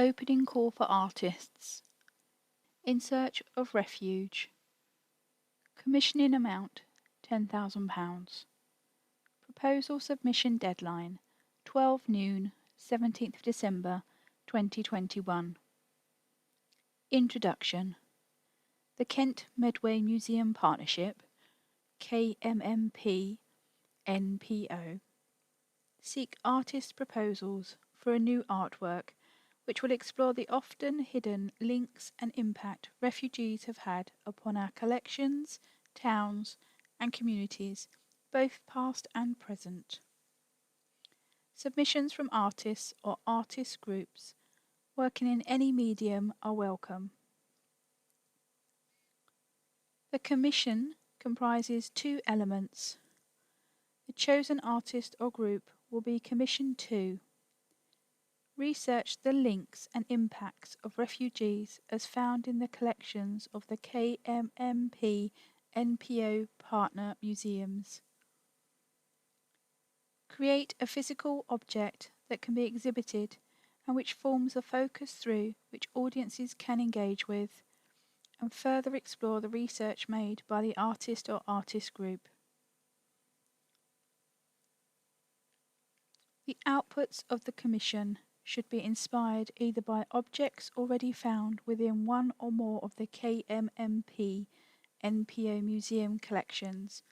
Opening call for artists. In search of refuge. Commissioning amount £10,000. Proposal submission deadline 12 noon 17th December 2021. Introduction. The Kent-Medway Museum Partnership KMMP NPO seek artist proposals for a new artwork which will explore the often hidden links and impact refugees have had upon our collections, towns and communities, both past and present. Submissions from artists or artist groups working in any medium are welcome. The commission comprises two elements. The chosen artist or group will be commissioned to research the links and impacts of refugees as found in the collections of the KMMP NPO partner museums. Create a physical object that can be exhibited and which forms a focus through which audiences can engage with, and further explore the research made by the artist or artist group. The outputs of the commission should be inspired either by objects already found within one or more of the KMMP NPO museum collections,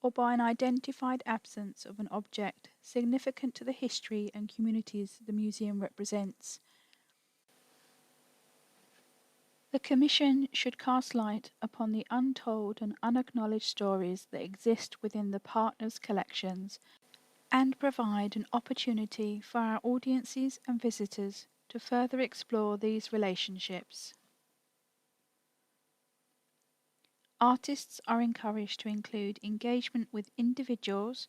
or by an identified absence of an object significant to the history and communities the museum represents. The Commission should cast light upon the untold and unacknowledged stories that exist within the partners' collections and provide an opportunity for our audiences and visitors to further explore these relationships. Artists are encouraged to include engagement with individuals,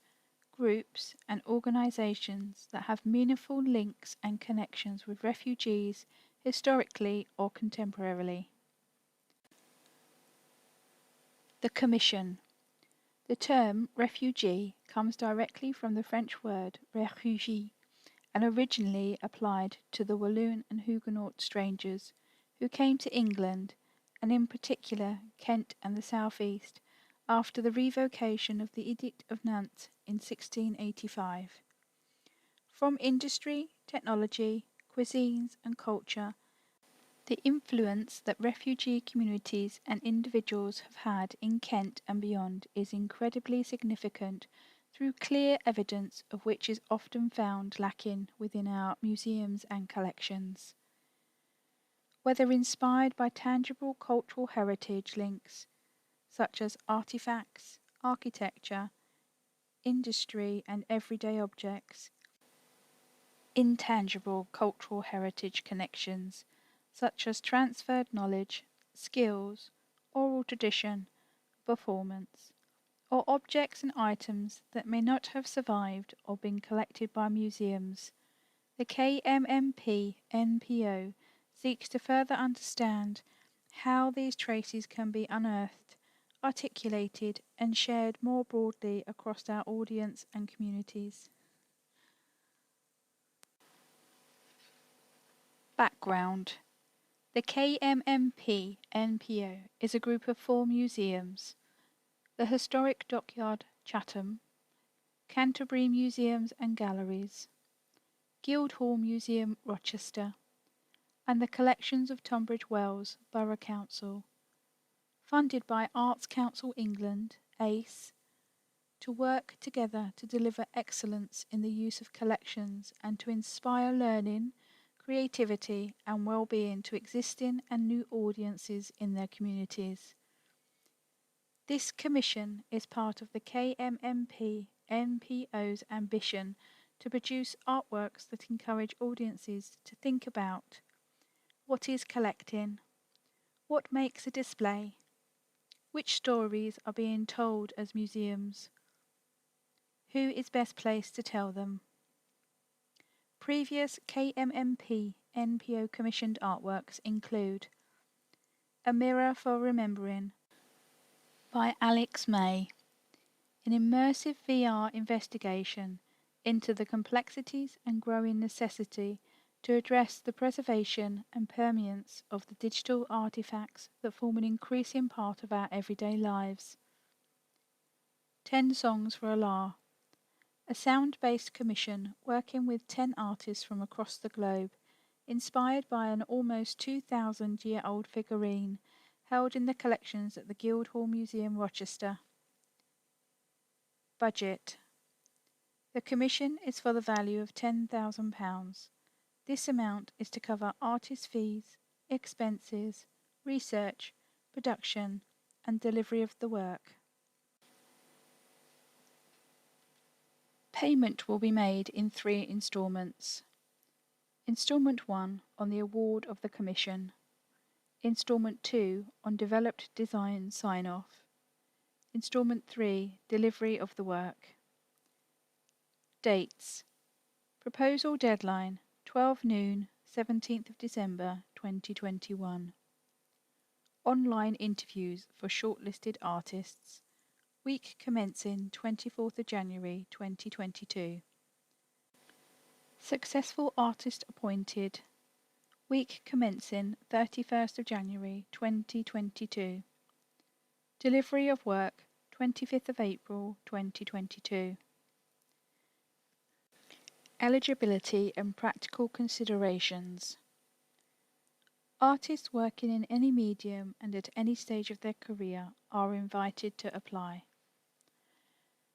groups and organisations that have meaningful links and connections with refugees historically or contemporarily. The Commission. The term refugee comes directly from the French word refuge and originally applied to the Walloon and Huguenot strangers who came to England, and in particular Kent and the South East, after the revocation of the Edict of Nantes in 1685. From industry, technology, cuisines and culture, the influence that refugee communities and individuals have had in Kent and beyond is incredibly significant, through clear evidence of which is often found lacking within our museums and collections. Whether inspired by tangible cultural heritage links, such as artifacts, architecture, industry and everyday objects, intangible cultural heritage connections, such as transferred knowledge, skills, oral tradition, performance, or objects and items that may not have survived or been collected by museums. The KMMP NPO seeks to further understand how these traces can be unearthed, articulated and shared more broadly across our audience and communities. Background. The KMMP NPO is a group of 4 museums: the historic Dockyard, Chatham, Canterbury Museums and Galleries, Guildhall Museum, Rochester, and the collections of Tunbridge Wells Borough Council, funded by Arts Council England, ACE, to work together to deliver excellence in the use of collections and to inspire learning, creativity and well-being to existing and new audiences in their communities. This commission is part of the KMMP NPO's ambition to produce artworks that encourage audiences to think about what is collecting, what makes a display, which stories are being told as museums, who is best placed to tell them. Previous KMMP NPO commissioned artworks include A Mirror for Remembering by Alex May, an immersive VR investigation into the complexities and growing necessity to address the preservation and permanence of the digital artifacts that form an increasing part of our everyday lives. 10 Songs for Allah, a sound-based commission working with 10 artists from across the globe, inspired by an almost 2,000-year-old figurine held in the collections at the Guildhall Museum, Rochester. Budget. The commission is for the value of £10,000. This amount is to cover artist fees, expenses, research, production, and delivery of the work. Payment will be made in 3 instalments. Instalment 1 on the award of the commission. Instalment 2 on developed design sign-off. Instalment 3 delivery of the work. Dates. Proposal deadline 12 noon, 17th of December 2021. Online interviews for shortlisted artists. Week commencing 24th of January 2022. Successful artist appointed. Week commencing 31st of January 2022. Delivery of work 25th of April 2022. Eligibility and practical considerations. Artists working in any medium and at any stage of their career are invited to apply.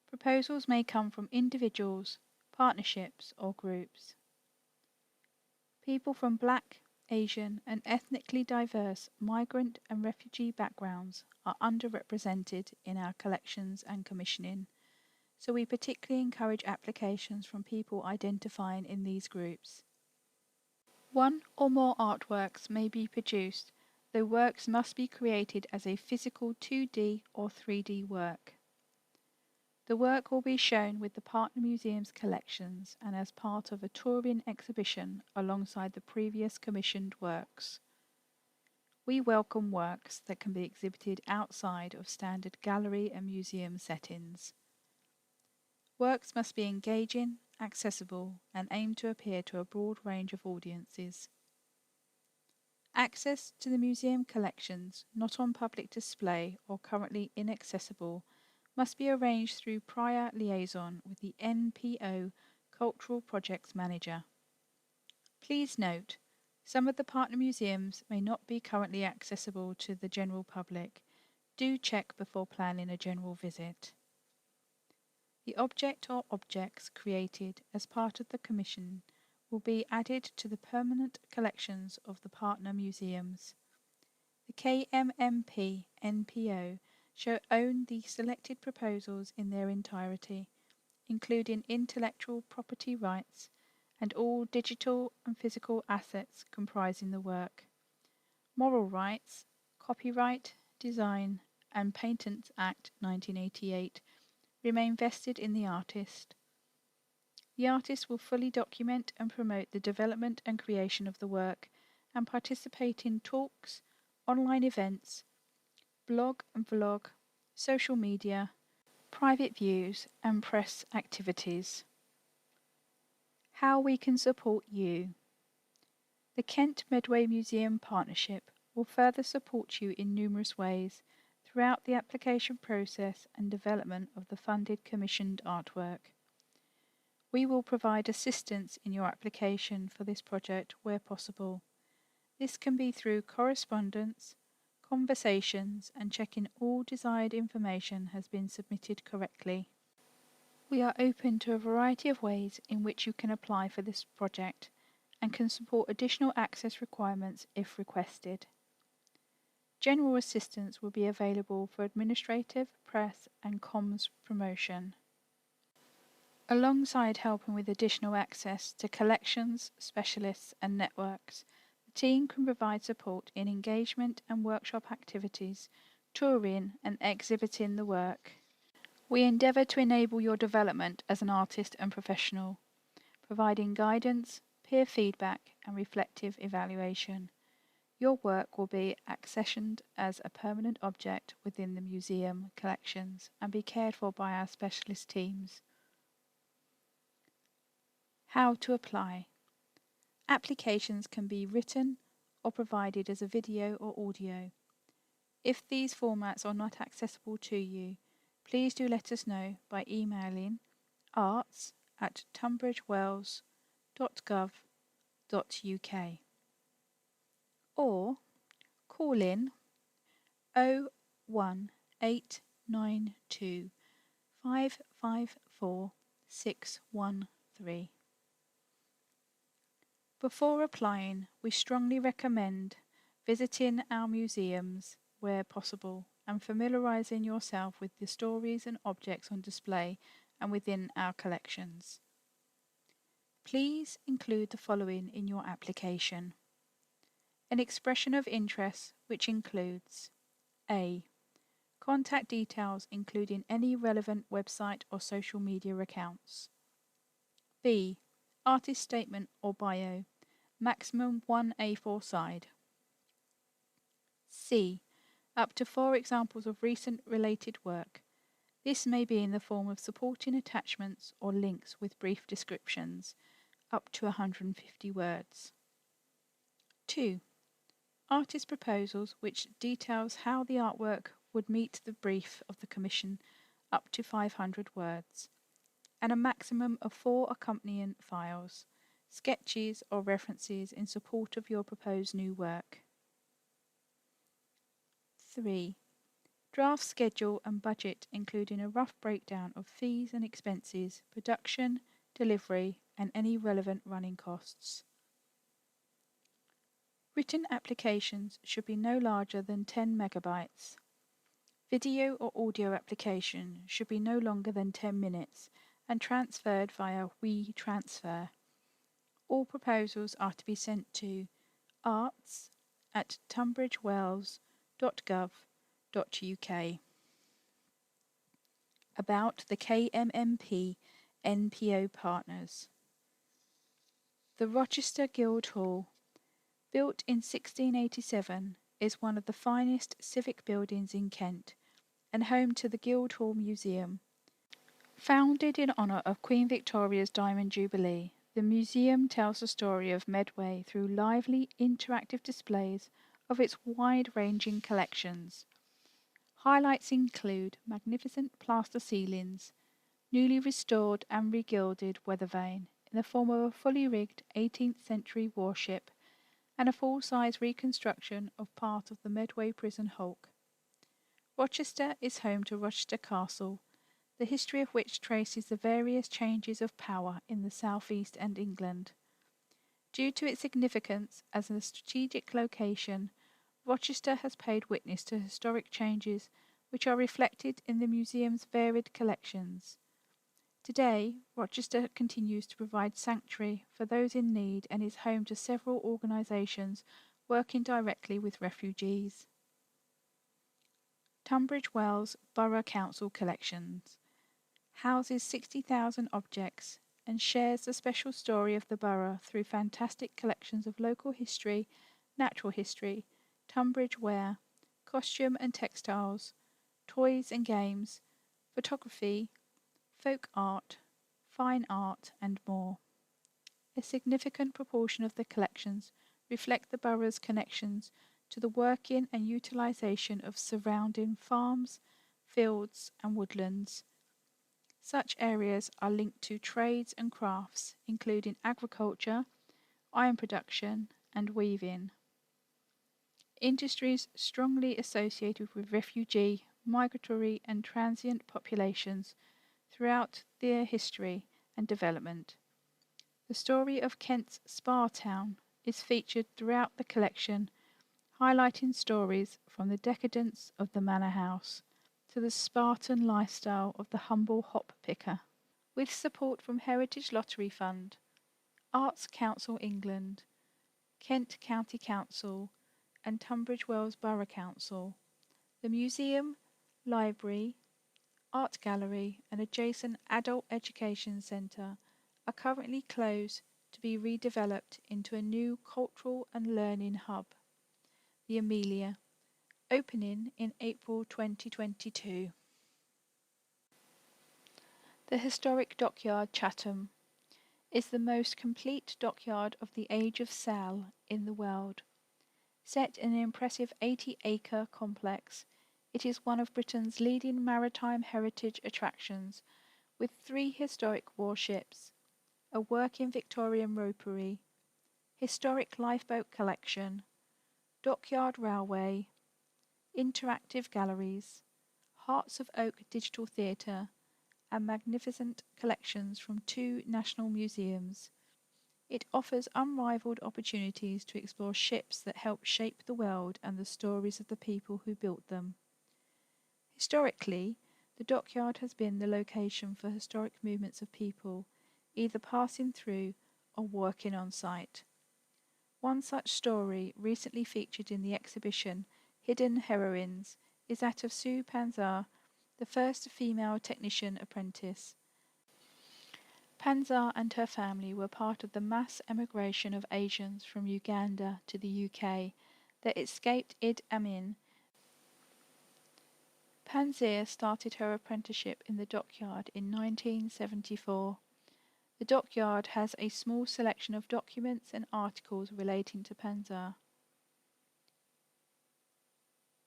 Proposals may come from individuals, partnerships or groups. People from Black, Asian and ethnically diverse migrant and refugee backgrounds are underrepresented in our collections and commissioning, so we particularly encourage applications from people identifying in these groups. 1 or more artworks may be produced, though works must be created as a physical 2D or 3D work. The work will be shown with the partner museum's collections and as part of a touring exhibition alongside the previous commissioned works. We welcome works that can be exhibited outside of standard gallery and museum settings. Works must be engaging, accessible, and aim to appeal to a broad range of audiences. Access to the museum collections not on public display or currently inaccessible must be arranged through prior liaison with the NPO Cultural Projects Manager. Please note, some of the partner museums may not be currently accessible to the general public. Do check before planning a general visit. The object or objects created as part of the commission will be added to the permanent collections of the partner museums. The KMMP NPO shall own the selected proposals in their entirety, including intellectual property rights and all digital and physical assets comprising the work. Moral rights, copyright, design, and Patents Act 1988 remain vested in the artist. The artist will fully document and promote the development and creation of the work and participate in talks, online events, blog and vlog, social media, private views and press activities. How we can support you. The Kent-Medway Museum Partnership will further support you in numerous ways throughout the application process and development of the funded commissioned artwork. We will provide assistance in your application for this project where possible. This can be through correspondence, conversations, and checking all desired information has been submitted correctly. We are open to a variety of ways in which you can apply for this project and can support additional access requirements if requested. General assistance will be available for administrative, press and comms promotion. Alongside helping with additional access to collections, specialists and networks, the team can provide support in engagement and workshop activities, touring and exhibiting the work. We endeavour to enable your development as an artist and professional, providing guidance, peer feedback and reflective evaluation. Your work will be accessioned as a permanent object within the museum collections and be cared for by our specialist teams. How to apply. Applications can be written or provided as a video or audio. If these formats are not accessible to you, please do let us know by emailing arts@tunbridgewells.gov.uk or call in 01892 554 613. Before applying, we strongly recommend visiting our museums where possible and familiarising yourself with the stories and objects on display and within our collections. Please include the following in your application. An expression of interest which includes A. Contact details including any relevant website or social media accounts. B. Artist statement or bio, maximum 1 A4 side. C. Up to 4 examples of recent related work. This may be in the form of supporting attachments or links with brief descriptions, up to 150 words. 2. Artist proposals which details how the artwork would meet the brief of the commission, up to 500 words, and a maximum of 4 accompanying files, sketches or references in support of your proposed new work. 3. Draft schedule and budget including a rough breakdown of fees and expenses, production, delivery and any relevant running costs. Written applications should be no larger than 10 megabytes. Video or audio application should be no longer than 10 minutes and transferred via WeTransfer. All proposals are to be sent to arts@tunbridgewells.gov.uk. About the KMMP NPO partners. The Rochester Guildhall, built in 1687, is one of the finest civic buildings in Kent and home to the Guildhall Museum. Founded in honour of Queen Victoria's Diamond Jubilee, the museum tells the story of Medway through lively, interactive displays of its wide-ranging collections. Highlights include magnificent plaster ceilings, newly restored and regilded weather vane in the form of a fully rigged 18th century warship, and a full-size reconstruction of part of the Medway prison hulk. Rochester is home to Rochester Castle, the history of which traces the various changes of power in the southeast and England. Due to its significance as a strategic location, Rochester has paid witness to historic changes which are reflected in the museum's varied collections. Today, Rochester continues to provide sanctuary for those in need and is home to several organisations working directly with refugees. Tunbridge Wells Borough Council Collections houses 60,000 objects and shares the special story of the borough through fantastic collections of local history, natural history, Tunbridge ware, costume and textiles, toys and games, photography, folk art, fine art and more. A significant proportion of the collections reflect the borough's connections to the working and utilisation of surrounding farms, fields and woodlands. Such areas are linked to trades and crafts, including agriculture, iron production and weaving. Industries strongly associated with refugee, migratory and transient populations throughout their history and development. The story of Kent's Spa Town is featured throughout the collection, highlighting stories from the decadence of the manor house to the Spartan lifestyle of the humble hop picker. With support from Heritage Lottery Fund, Arts Council England, Kent County Council and Tunbridge Wells Borough Council, the museum, library, art gallery and adjacent adult education centre are currently closed to be redeveloped into a new cultural and learning hub, the Amelia, opening in April 2022. The historic Dockyard, Chatham. is the most complete dockyard of the Age of Sail in the world. Set in an impressive 80-acre complex, it is one of Britain's leading maritime heritage attractions, with 3 historic warships, a working Victorian ropery, historic lifeboat collection, dockyard railway, interactive galleries, Hearts of Oak Digital Theatre, and magnificent collections from 2 national museums. It offers unrivaled opportunities to explore ships that helped shape the world and the stories of the people who built them. Historically, the dockyard has been the location for historic movements of people, either passing through or working on site. One such story, recently featured in the exhibition Hidden Heroines, is that of Sue Panzar, the first female technician apprentice. Panzar and her family were part of the mass emigration of Asians from Uganda to the UK that escaped Idi Amin. Panzar started her apprenticeship in the dockyard in 1974. The dockyard has a small selection of documents and articles relating to Panzar.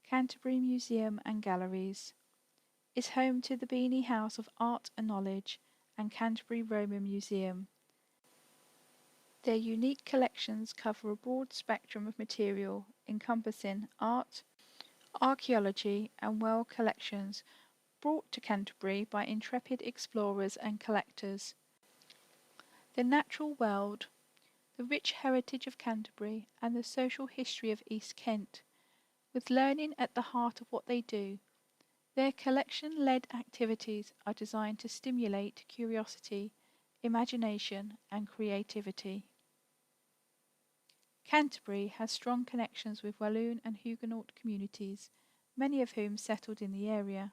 Canterbury Museum and Galleries is home to the Beanie House of Art and Knowledge and Canterbury Roman Museum. Their unique collections cover a broad spectrum of material encompassing art, archaeology and well collections brought to Canterbury by intrepid explorers and collectors. The natural world, the rich heritage of Canterbury and the social history of East Kent, with learning at the heart of what they do. Their collection-led activities are designed to stimulate curiosity, imagination and creativity. Canterbury has strong connections with Walloon and Huguenot communities, many of whom settled in the area.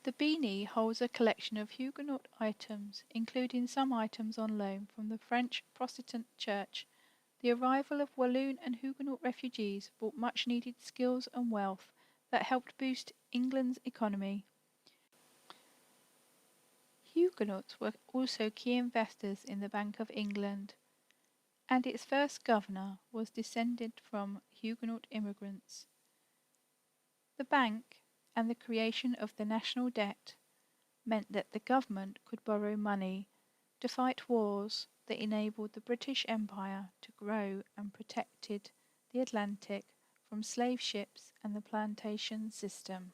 The Beanie holds a collection of Huguenot items, including some items on loan from the French Protestant Church. The arrival of Walloon and Huguenot refugees brought much-needed skills and wealth that helped boost England's economy. Huguenots were also key investors in the Bank of England, and its first governor was descended from Huguenot immigrants. The bank and the creation of the national debt meant that the government could borrow money to fight wars that enabled the British Empire to grow and protected the Atlantic from slave ships and the plantation system.